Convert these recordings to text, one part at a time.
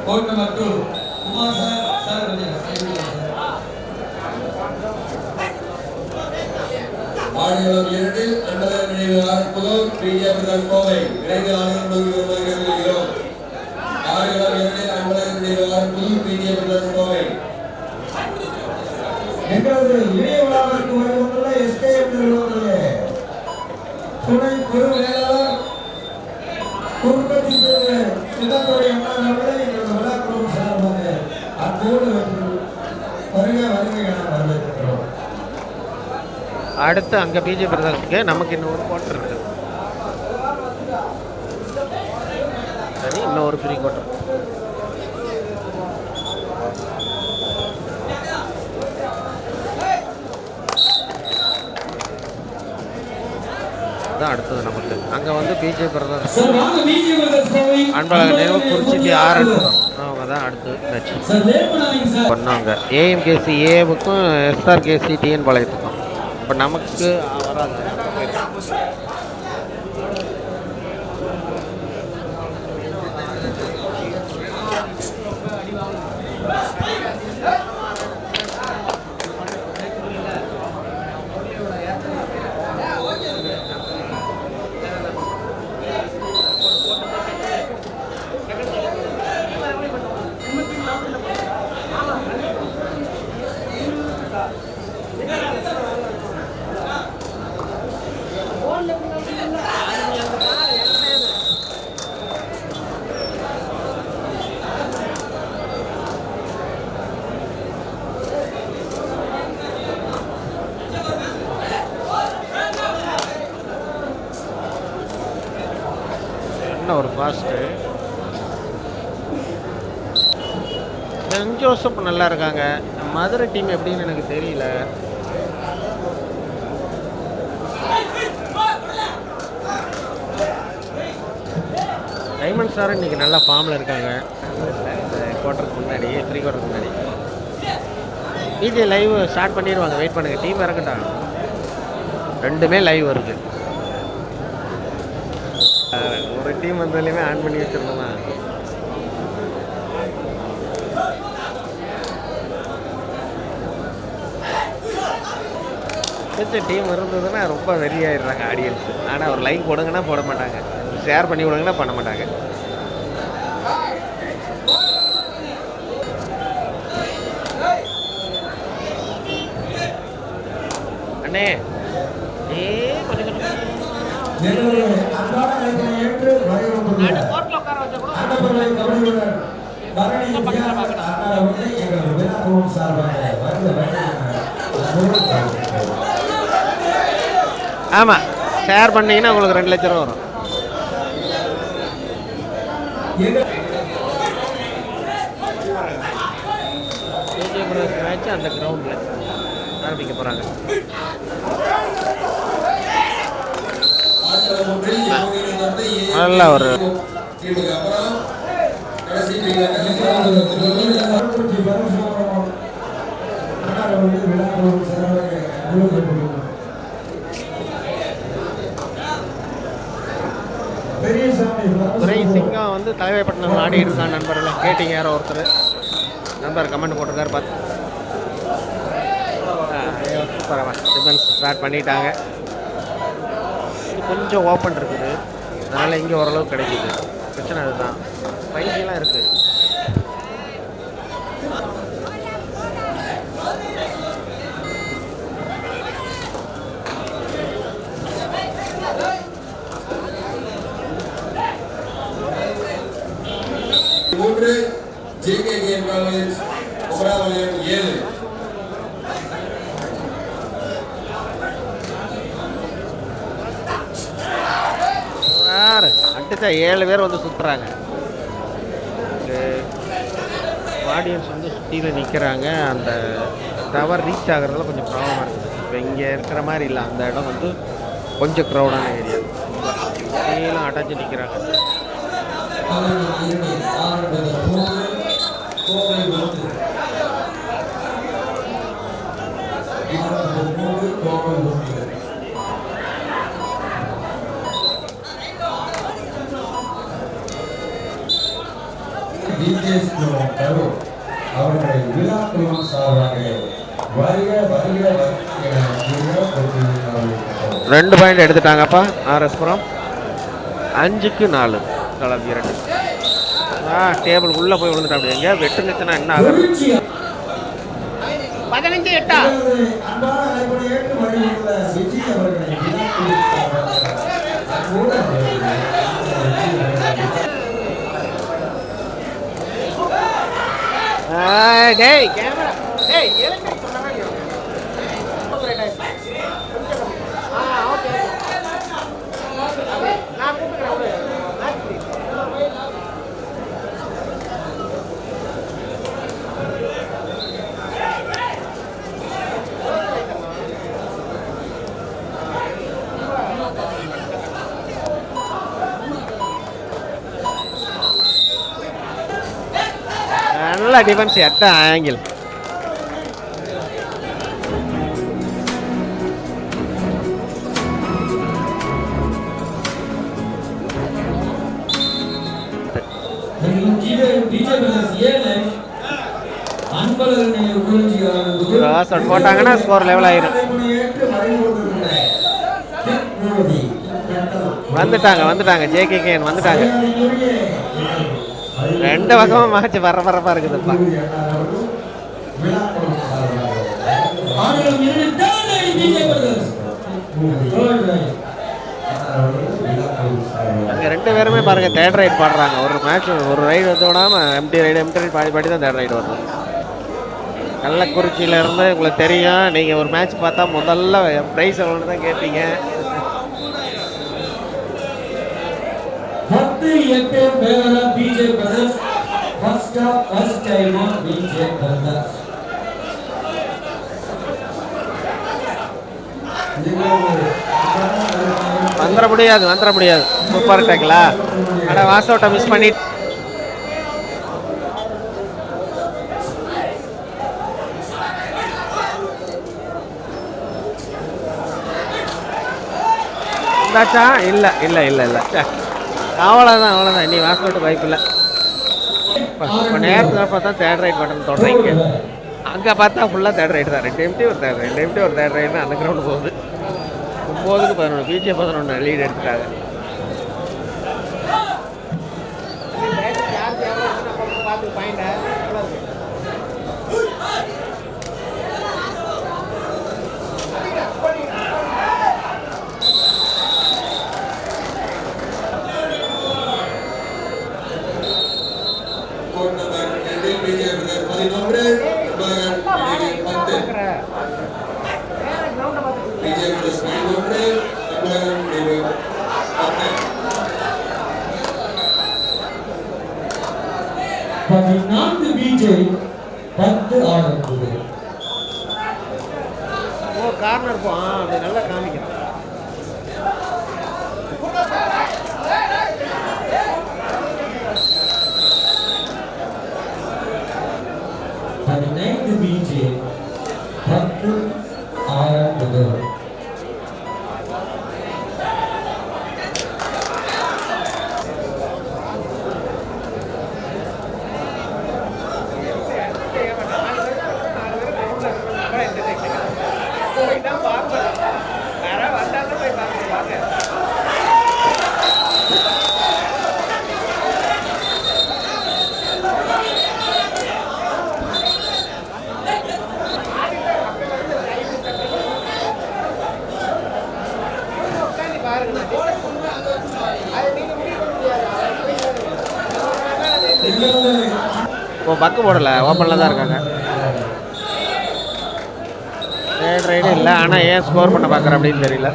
Point number 2. Kumar sir, ஆடியோர் 2 Anbazhagan நினைவு ஆர்ப்புதல் BJP Kovai விரைந்து ஆணையம் நோக்கி வருகிறோம். ஆடியோர் 2 அன்பழகன் நினைவு ஆர்ப்புதல் பிஜேபி கோவை. எங்களது இணைய விழாவிற்கு வருகின்ற எஸ்கேஎம் நிறுவனத்திலே துணை பொருளாளர் உற்பத்தி சின்னத்துறை அண்ணாவர்களை எங்களது விழா குழு சார்பாக அன்போடு வருகை என வரவேற்கிறோம். அடுத்து அங்கே பிஜேபி பிரதேசத்துக்கு நமக்கு இன்னும் ஒரு குவார்டர் இருக்குது. சரி, இன்னும் ஒரு ஃப்ரீ குவார்டர். தான் அடுத்தது நமக்கு அங்கே வந்து பிஜேபி பிரதேசம் அன்பழகன் நினைவு குறிச்சிட்டு 6 அவங்க தான் அடுத்து மேட்ச் பண்ணாங்க. ஏஎம்கேசி ஏவுக்கும் எஸ்ஆர்கேசி டிஎன் பாளையத்துக்கும். இப்போ நமக்கு வராது. ஒரு ஃபாஸ்ட்டு சென்ட் ஜோசப் நல்லா இருக்காங்க. மதுரை டீம் எப்படின்னு எனக்கு தெரியல. டைமண்ட் ஸ்டார் இன்னைக்கு நல்லா ஃபார்மில் இருக்காங்க. குவார்ட்டருக்கு முன்னாடி 3 குவார்ட்டருக்கு முன்னாடி பிஜே லைவ் ஸ்டார்ட் பண்ணிடுவாங்க. வெயிட் பண்ணுங்கள், டீம் இறக்கட்டாங்க. 2மே லைவ் வருது. ஒரு டீம் வந்தாலுமே ஆன் பண்ணி வச்சிருந்தோமா. டீம் இருந்ததுன்னா ரொம்ப வெறியாயிடுறாங்க ஆடியன்ஸ். ஆனால் ஒரு லைக் போடுங்கன்னா போட மாட்டாங்க, ஷேர் பண்ணி விடுங்கன்னா பண்ண மாட்டாங்க. அண்ணே கொஞ்சம் ஆமாம், ஷேர் பண்ணீங்கன்னா உங்களுக்கு 2 லட்சம் ரூபா வரும். மேட்ச் அந்த கிரவுண்டில் ஆரம்பிக்க போகிறாங்க. நல்ல ஒரு துரை சிங்கம் வந்து தலைவைப்பட்டினம் ஆடி இருக்கான். நண்பர்கள் கேட்டிங்க, யாரோ ஒருத்தர் நண்பர் கமெண்ட் போட்டிருக்காரு. பார்த்து பரவாயில்ல, டிஃபென்ஸ் ஸ்டார்ட் பண்ணிட்டாங்க. கொஞ்சம் ஓப்பன் இருக்குது, அதனால் இங்கே ஓரளவுக்கு கிடைக்கிது. பிரச்சனை அதுதான், பைக்கெல்லாம் இருக்குது. அடிச்சா 7 பேர் வந்து சுற்றுறாங்க. ஆடியன்ஸ் வந்து சுற்றியில் நிற்கிறாங்க. அந்த டவர் ரீச் ஆகிறதுல கொஞ்சம் ப்ராப்ளமாக இருக்குது. இப்போ இங்கே இருக்கிற மாதிரி இல்லை, அந்த இடம் வந்து கொஞ்சம் க்ரௌடான ஏரியா. எல்லாம் அடைஞ்சு நிற்கிறாங்க. விஜய் கரூர் அவர்களை விழாக்குழுமம் சார்பாக வருக வருக வருக 2 பாயிண்ட் எடுத்துட்டாங்கப்பா ஆர்எஸ்புரம். 5-4 களம் 2. டேபிள் உள்ள போய் விழுந்துட்டா. அப்படி எங்க வெட்டுனுச்சுன்னா என்ன ஆகும்? 15-8. அன்பான அழைப்பை ஏற்று வருகின்ற விஜய் அவர்களை விழாக்குழுமம் டேய் கேமரா டேய் எலக்ட்ரிக் சொன்னாங்க. ஓகே நான் கூப்பிடுறேன். நல்ல டிஃபென்ஸ் எட்ட ஆங்கிள். போட்டாங்கன்னா ஸ்கோர் லெவல் ஆயிரும். வந்துட்டாங்க ஜேகேகேஎன் வந்துட்டாங்க. 2 பக்கமும் மேட்ச் பரபரப்பா இருக்குதுப்பா. அங்கே 2 பேருமே பாருங்க தேர்ட் ரைட் பாடுறாங்க. ஒரு மேட்ச் ஒரு ரைடு வந்து விடாம எம்டி ரைடு பாடி தான் தேர்ட் ரைடு வரும். கள்ளக்குறிச்சியில இருந்து உங்களுக்கு தெரியும். நீங்க ஒரு மேட்ச் பார்த்தா முதல்ல பிரைஸ் எவ்வளோன்னு தான் கேட்பீங்க. 10-8 favor of BJ Brothers. First time of BJ Brothers. வந்துட முடியாது. சூப்பர் டேக்லா. அட வாஸ் அவுட்டை மிஸ் பண்ணி இருந்தாச்சா? இல்லை அவ்வளோதான். நீ வாஸ் அவுட்டு வாய்ப்பு இல்லை. இப்போ நேரத்தில் பார்த்தா தேர்ட் ரைட் பட்டன் தொடர்றீங்க. அங்கே பார்த்தா ஃபுல்லாக தேர்ட் ரைட் தான். 2 எம்டி ஒரு தேர்ட் ரைட் தான். அந்த கிரவுண்டு போகுது. 9-11 பிஜே 11 லீட் எடுத்துட்டாங்க. கார்னர் போ அது நல்லா காமிக்கிறேன். இப்போ பக்கு போடலை, ஓப்பனில் தான் இருக்காங்க. தேர்ட் ரைடு இல்லை, ஆனால் ஏன் ஸ்கோர் பண்ண பார்க்குறேன் அப்படின்னு தெரியல.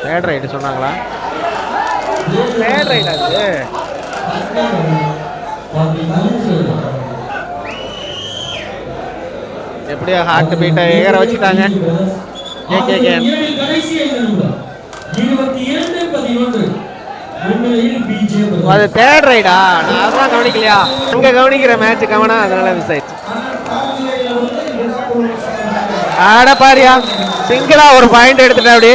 தேர்ட் ரைடு சொன்னாங்களா? தேர்ட் ரைட் ஆச்சு. எப்படியோ ஹார்ட் பீட்டை ஏற வச்சுட்டாங்க. அது தேர்ட் ரைடா? நான் அதான் கவனிக்கலையா? அங்கே கவனிக்கிற மேட்ச் கவனம், அதனால மிஸ் ஆயிடுச்சு. ஆட பாரியா சிங்கிளா ஒரு பாயிண்ட் எடுத்துட்டேன் அப்படி.